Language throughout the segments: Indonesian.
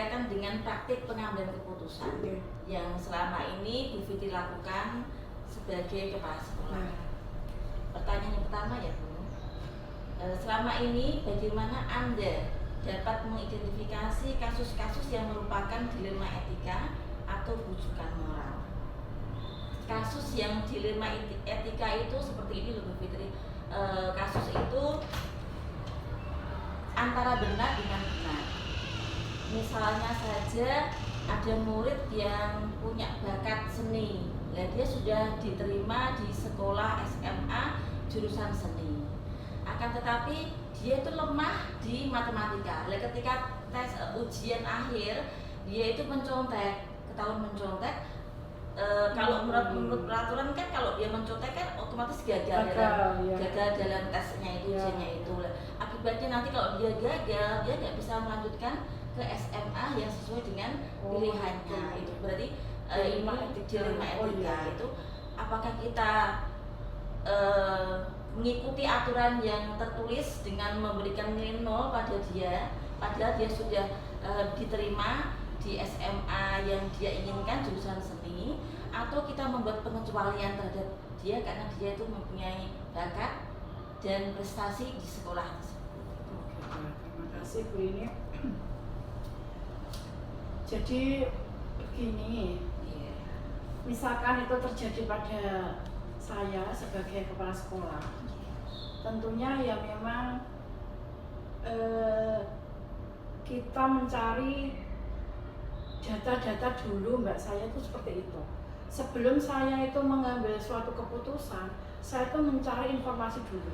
berkaitan dengan praktik pengambilan keputusan yang selama ini Bu Fitri lakukan sebagai kepala sekolah. Pertanyaan yang pertama ya Bu, selama ini bagaimana Anda dapat mengidentifikasi kasus-kasus yang merupakan dilema etika atau rujukan moral? Kasus yang dilema etika itu seperti ini loh Bu Fitri. Kasus itu antara benar dengan benar. Misalnya saja ada murid yang punya bakat seni, ya dia sudah diterima di sekolah SMA jurusan seni. Akan tetapi dia itu lemah di matematika. Ketika tes ujian akhir, dia itu mencontek, ketahuan mencontek. Kalau menurut peraturan kan kalau dia mencontek kan otomatis gagal dalam tesnya itu, ujiannya itu. Akibatnya nanti kalau dia gagal, dia nggak bisa melanjutkan ke SMA yang sesuai dengan pilihannya. Itu berarti ini dilema etika. Itu apakah kita mengikuti aturan yang tertulis dengan memberikan nilai 0 pada dia, padahal dia sudah diterima di SMA yang dia inginkan jurusan seni, atau kita membuat pengecualian terhadap dia karena dia itu mempunyai bakat dan prestasi di sekolah tersebut. Terima kasih Bu ini. Jadi begini, misalkan itu terjadi pada saya sebagai kepala sekolah, tentunya ya memang kita mencari data-data dulu Mbak, saya itu seperti itu. Sebelum saya itu mengambil suatu keputusan, saya itu mencari informasi dulu.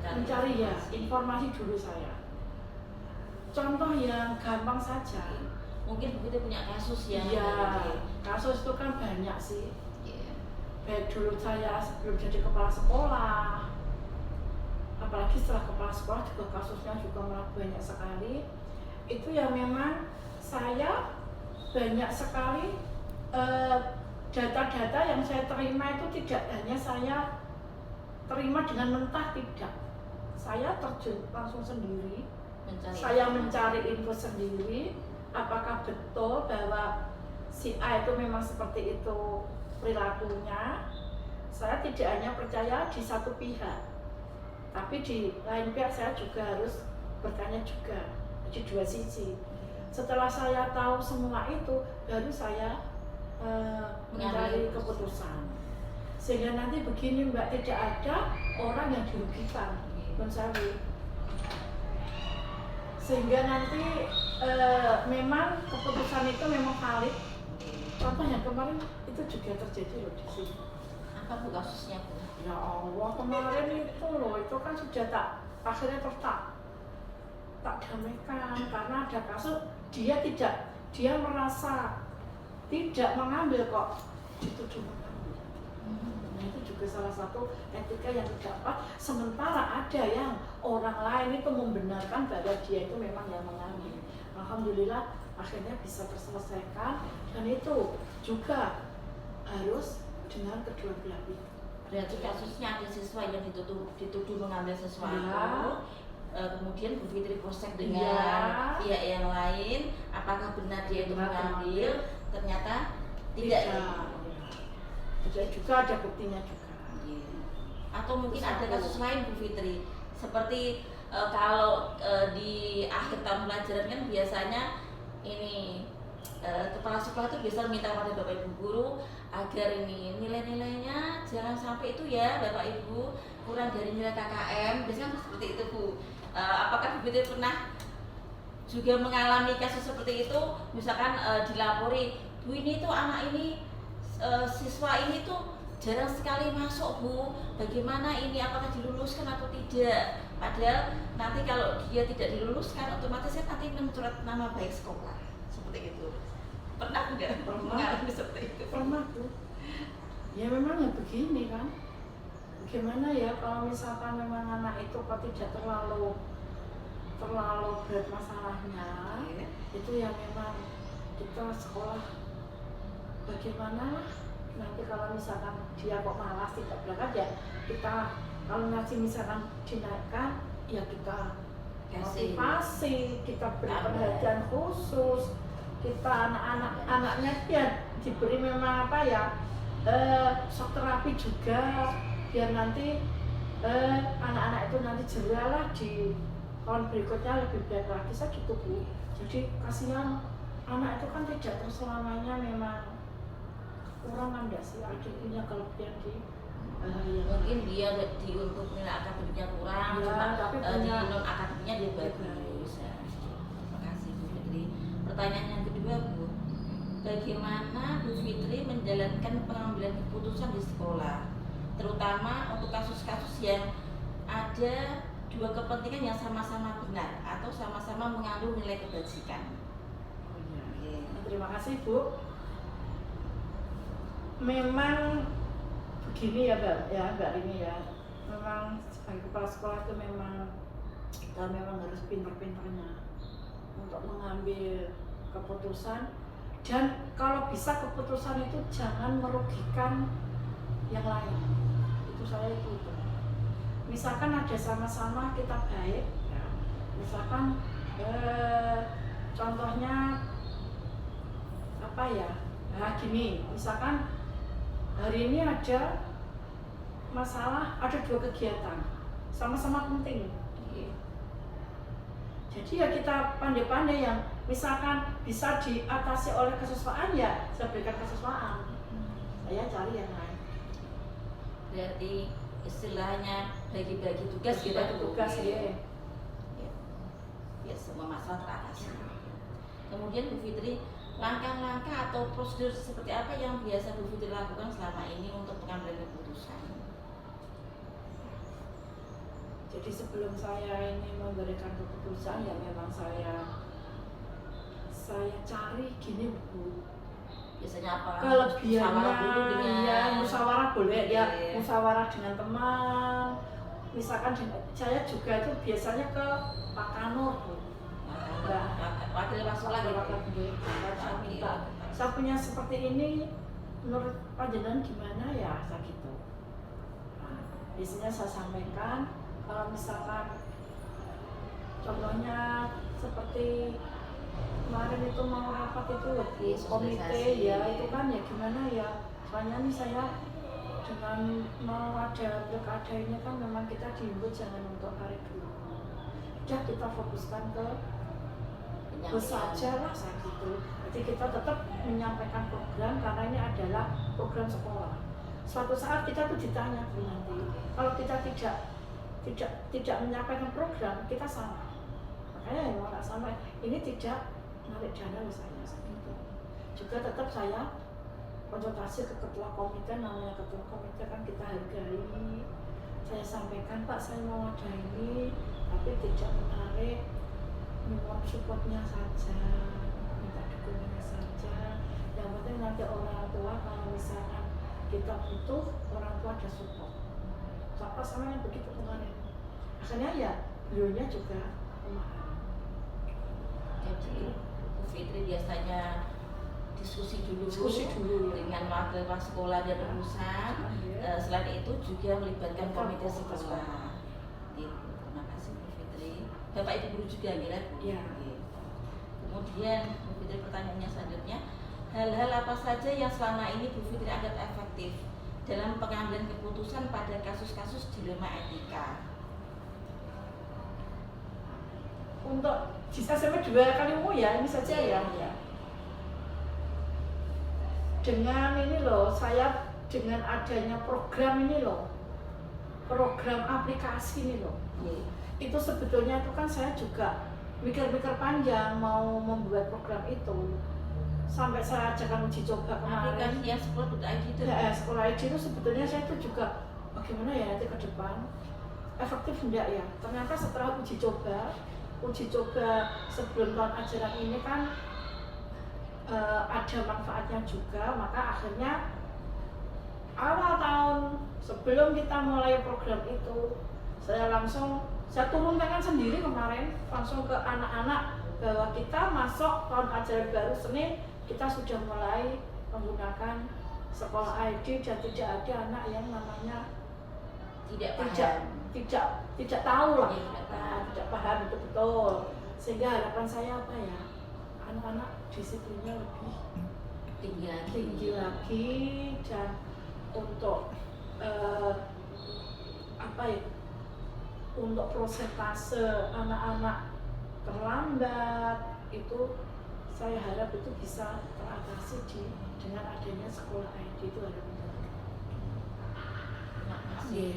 Mencari informasi dulu saya. Contoh yang gampang saja. Mungkin begitu punya kasus yang kasus itu kan banyak sih. Baik dulu saya sebelum jadi kepala sekolah, apalagi setelah kepala sekolah juga kasusnya juga malah banyak sekali. Itu yang memang saya banyak sekali data-data yang saya terima itu tidak hanya saya terima dengan mentah, tidak. Saya terjun langsung sendiri, saya mencari info sendiri, apakah betul bahwa si A itu memang seperti itu perilakunya. Saya tidak hanya percaya di satu pihak, tapi di lain pihak saya juga harus bertanya juga, di dua sisi. Setelah saya tahu semua itu, baru saya mencari keputusan. Sehingga nanti begini Mbak, tidak ada orang yang dirugikan, sehingga nanti memang keputusan itu memang valid. Contoh yang kemarin itu juga terjadi loh di sini. Apa Bu kasusnya Bu? Ya Allah, kemarin itu loh, itu kan sudah akhirnya tak damaikan karena ada kasus dia merasa tidak mengambil kok dituduh mengambil. Nah itu juga salah satu etika yang tidak pas. Sementara ada yang orang lain itu membenarkan bahwa dia itu memang yang mengambil. Alhamdulillah akhirnya bisa terselesaikan, dan itu juga harus dengan kedua belah pihak. Berarti kasusnya ada siswa yang dituduh mengambil sesuatu. Kemudian Bu Fitri cross-check dengan pihak yang lain, apakah benar dia itu mengambil, ternyata tidak. Jadi juga ada buktinya juga. Atau mungkin ada kasus lain Bu Fitri, seperti kalau di akhir tahun pelajaran kan biasanya ini kepala sekolah itu biasa minta pada Bapak Ibu guru agar ini nilai-nilainya jangan sampai itu ya Bapak Ibu kurang dari nilai KKM, biasanya seperti itu Bu. Apakah Bu Fitri pernah juga mengalami kasus seperti itu? Misalkan dilapori, Bu ini tuh anak ini siswa ini tuh jarang sekali masuk Bu, bagaimana ini, apakah diluluskan atau tidak? Padahal nanti kalau dia tidak diluluskan otomatis nanti mencurat nama baik sekolah, seperti itu. Pernah nggak mengalami seperti itu? Pernah Bu. Ya memang ya begini kan. Bagaimana ya kalau misalkan memang anak itu kok tidak terlalu berat masalahnya, itu yang memang kita sekolah bagaimana nanti kalau misalkan dia kok malas tidak berangkat, ya kita kalau ngasih misalkan dinaikkan, ya kita motivasi, kita beri perhatian khusus, kita anaknya ya diberi memang apa ya, shock terapi juga, biar nanti anak-anak itu nanti jeralah di tahun berikutnya lebih baik lagi, saya gitu Bu. Jadi kasihan anak itu kan tidak terselamanya memang kekurangan, enggak sih, ada punya kelebihan di mungkin dia di untuk nilai akademiknya kurang, ya, cuma tapi di non akademiknya dia bagus. Ya. Terima kasih Bu Fitri. Pertanyaan yang kedua Bu, bagaimana Bu Fitri menjalankan pengambilan keputusan di sekolah, terutama untuk kasus-kasus yang ada dua kepentingan yang sama-sama benar atau sama-sama mengandung nilai kebajikan? Terima kasih Bu. Memang begini ya Mbak ini ya. Memang sebagai kepala sekolah itu memang kita memang harus pinter-pinternya untuk mengambil keputusan, dan kalau bisa keputusan itu jangan merugikan yang lain. Itu saya itu. Misalkan ada sama-sama kita baik, ya. Misalkan contohnya apa ya? Nah gini, misalkan hari ini ada masalah, ada dua kegiatan, sama-sama penting. Jadi ya kita pandai-pandai yang misalkan bisa diatasi oleh kesesuaian, ya saya berikan kesesuaian. Saya cari yang lain. Berarti istilahnya bagi-bagi tugas kita tugas ya. Ya semua masalah teratasi. Kemudian Bu Fitri, langkah-langkah atau prosedur seperti apa yang biasa Bu Fitri lakukan selama ini untuk pengambilan keputusan? Jadi sebelum saya ini memberikan keputusan, ya memang saya cari gini Bu. Biasanya apa? Kelebihannya ya musyawarah boleh ya, musyawarah dengan teman. Misalkan saya juga itu biasanya ke Pak Kanur Bu. Wakil sekolah saya minta, saya punya seperti ini, menurut panjenengan gimana ya, saya gitu. Nah, biasanya saya sampaikan, kalau misalkan contohnya seperti kemarin itu mau rapat itu lebih komite ya, itu kan ya gimana ya, soalnya nih saya dengan mau ada pilkada ini kan memang kita diimbau jangan untuk hari dulu, udah kita fokuskan ke bus saja lah gitu. Jadi kita tetap menyampaikan program karena ini adalah program sekolah. Suatu saat kita tuh ditanya Bu nanti, kalau kita tidak menyampaikan program kita salah. Makanya yang orang sama ini tidak menarik dana misalnya gitu. Juga tetap saya konsultasi ke ketua komite, namanya ketua komite kan kita hargai. Saya sampaikan Pak, saya mau ada ini tapi tidak menarik, minta supportnya saja, minta dukungannya saja. Yang penting nanti orang tua kalau misalkan kita butuh, orang tua ada support. Sama yang begitu kemarin. Akhirnya ya beliaunya juga memahami. Jadi Bu Fitri biasanya diskusi dulu dengan wakil sekolah dan urusan. Selain itu juga melibatkan komite sekolah. Terima kasih Bu Fitri. Bapak Ibu guru juga ya. Kemudian Bu Fitri, pertanyaannya selanjutnya, hal-hal apa saja yang selama ini Bu Fitri anggap efektif dalam pengambilan keputusan pada kasus-kasus dilema etika? Untuk jika sampai 2 kali ya ini saja ya. Dengan ini loh, saya dengan adanya program ini loh, program aplikasi ini loh. Itu sebetulnya itu kan saya juga mikir-mikir panjang mau membuat program itu. Sampai saya ajakan uji coba kemarin. Aplikasi yang sekolah.id itu. Ya, sekolah ID itu sebetulnya saya itu juga bagaimana ya nanti ke depan efektif enggak ya. Ternyata setelah uji coba sebelum tahun ajaran ini kan ada manfaatnya juga, maka akhirnya awal tahun sebelum kita mulai program itu saya turun tangan sendiri kemarin langsung ke anak-anak bahwa kita masuk tahun ajaran baru Senin kita sudah mulai menggunakan sekolah ID dan tidak ada anak yang namanya tidak tahu lah, Iya, tidak paham itu betul. Sehingga harapan saya apa ya, anak-anak disiplinnya lebih tinggi lagi dan untuk untuk prosentase anak-anak terlambat itu saya harap itu bisa teratasi dengan adanya sekolah ID itu harapan saya. Terima kasih.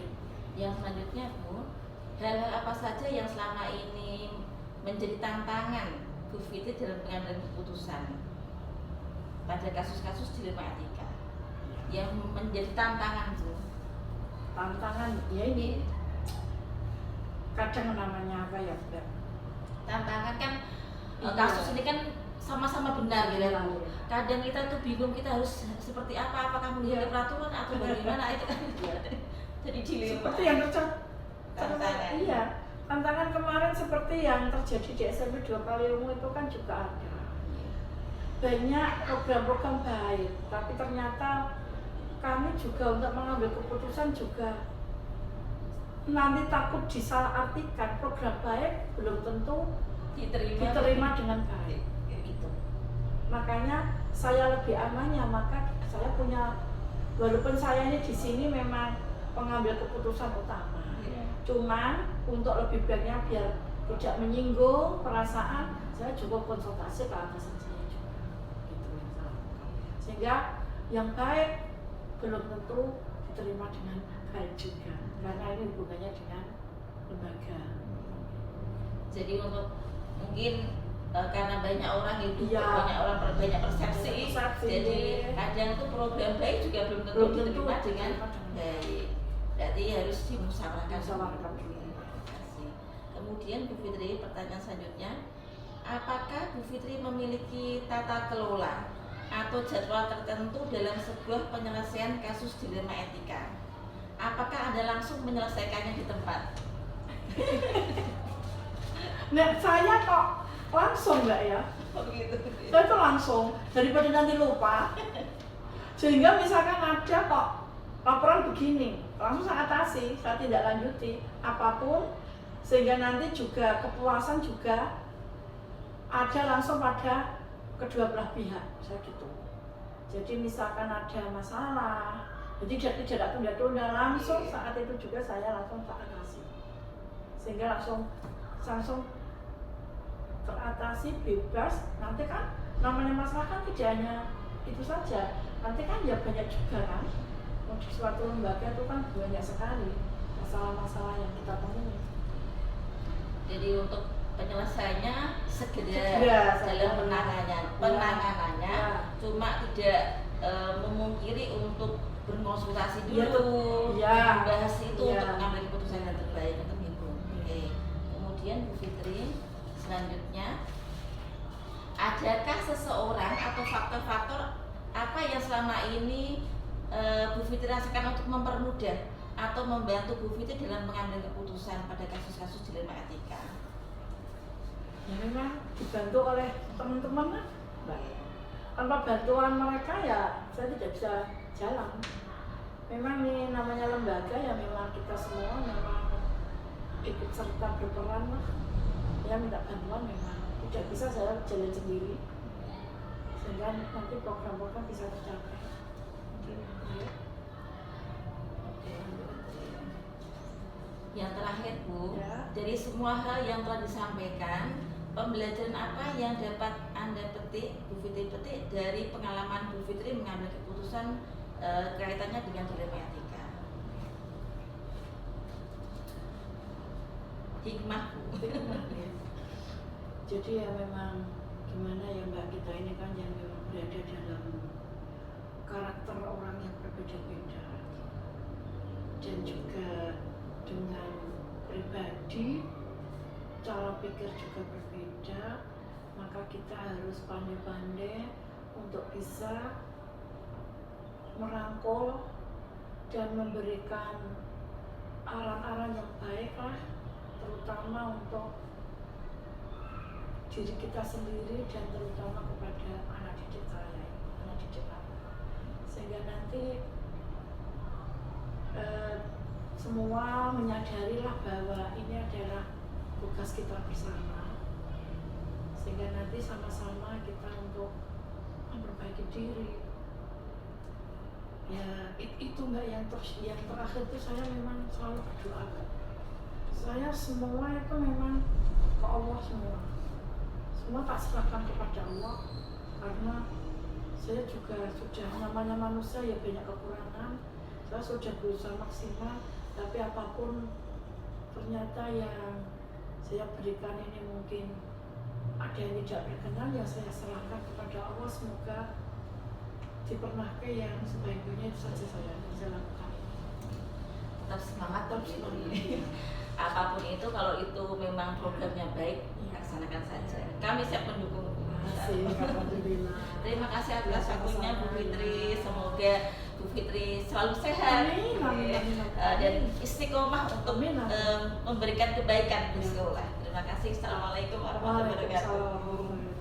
Yang selanjutnya Bu, hal-hal apa saja yang selama ini menjadi tantangan Bu Fitri dalam pengambilan keputusan pada kasus-kasus dilema etika yang menjadi tantangan Bu? Tantangan ya ini kadang namanya apa ya Mbak? Tantangan kan Iya. kasus ini kan sama-sama benar gitu ya Bu. Iya. Kadang kita tuh bingung kita harus seperti apa, apakah mengikuti peraturan atau bagaimana itu kan jadi dilema. Seperti yang Tantangan. Iya, tantangan kemarin seperti yang terjadi di SMP 2 Kaliungu itu kan juga ada. Banyak program-program baik, tapi ternyata kami juga untuk mengambil keputusan juga nanti takut disalahartikan. Program baik belum tentu diterima dengan baik. Itu. Makanya saya lebih amannya, maka saya punya, walaupun saya ini di sini memang pengambil keputusan utama, cuman untuk lebih baiknya biar tidak menyinggung perasaan, saya juga konsultasi ke atasan saya juga, gitu yang saya lakukan. Sehingga yang baik belum tentu diterima dengan baik juga, karena ini hubungannya dengan lembaga. Jadi untuk mungkin karena banyak orang itu Iya. banyak persepsi, Persepsi. jadi kadang tuh program baik juga belum tentu diterima dengan baik. Berarti harus dimusyawarahkan dulu. Terima kasih. Kemudian Bu Fitri, pertanyaan selanjutnya, apakah Bu Fitri memiliki tata kelola atau jadwal tertentu dalam sebuah penyelesaian kasus dilema etika? Apakah Anda langsung menyelesaikannya di tempat? Nah, saya kok langsung Mbak ya? Begitu. Saya tuh langsung, daripada nanti lupa. Sehingga misalkan ada kok laporan begini, langsung saya atasi, saya tidak lanjuti apapun, sehingga nanti juga kepuasan juga ada langsung pada kedua belah pihak, saya gitu. Jadi misalkan ada masalah, jadi tidak tunda-tunda, langsung saat itu juga saya langsung atasi, sehingga langsung teratasi, bebas. Nanti kan namanya masalah kan tidak hanya itu saja, nanti kan ya banyak juga kan. Di suatu lembaga itu kan banyak sekali masalah-masalah yang kita temui. Jadi untuk penyelesaiannya segera dalam penanganannya, cuma tidak memungkiri untuk berkonsultasi dulu, membahas itu untuk mengambil keputusan yang terbaik untuk itu. Oke. Kemudian Bu Fitri, selanjutnya, adakah seseorang atau faktor-faktor apa yang selama ini Bu Fitri rasakan untuk mempermudah atau membantu Bu Fitri dalam mengambil keputusan pada kasus-kasus dilema etika? Ya memang dibantu oleh teman-teman lah, Mbak. Tanpa bantuan mereka ya saya tidak bisa jalan. Memang ini namanya lembaga ya, memang kita semua memang ikut serta berperan lah. Ya minta bantuan memang tidak bisa saya jalan sendiri, sehingga nanti program-program bisa tercapai. Yang terakhir Bu, Ya. dari semua hal yang telah disampaikan, pembelajaran apa yang dapat Anda petik, Bu Fitri petik dari pengalaman Bu Fitri mengambil keputusan kaitannya dengan dilema etika? Hikmah Bu. Jadi ya memang gimana ya Mbak, kita ini kan yang memang berada dalam karakter orang yang berbeda-beda, dan juga dengan pribadi cara pikir juga berbeda, maka kita harus pandai-pandai untuk bisa merangkul dan memberikan arahan-arahan yang baik lah, terutama untuk diri kita sendiri dan terutama kepada anak didik saya, anak didik aku, sehingga nanti semua menyadarilah bahwa ini adalah tugas kita bersama, sehingga nanti sama-sama kita untuk memperbaiki diri. Ya itu Mbak, yang terakhir itu saya memang selalu berdoa. Saya semua itu memang ke Allah semua tak serahkan kepada Allah, karena saya juga sudah, namanya manusia ya banyak kekurangan. Saya sudah berusaha maksimal, tapi apapun ternyata yang saya berikan ini mungkin ada yang tidak berkenan, ya saya serahkan kepada Allah. Semoga dipernakan yang sebaik-baiknya, itu saja saya bisa lakukan. Tetap semangat, apapun itu, kalau itu memang programnya baik, laksanakan saja. Kami siap mendukung. Terima kasih atas waktunya Bu Fitri. Semoga Bu Fitri selalu sehat. Dan istiqomah untuk memberikan kebaikan di sekolah. Terima kasih. Assalamualaikum warahmatullahi wabarakatuh.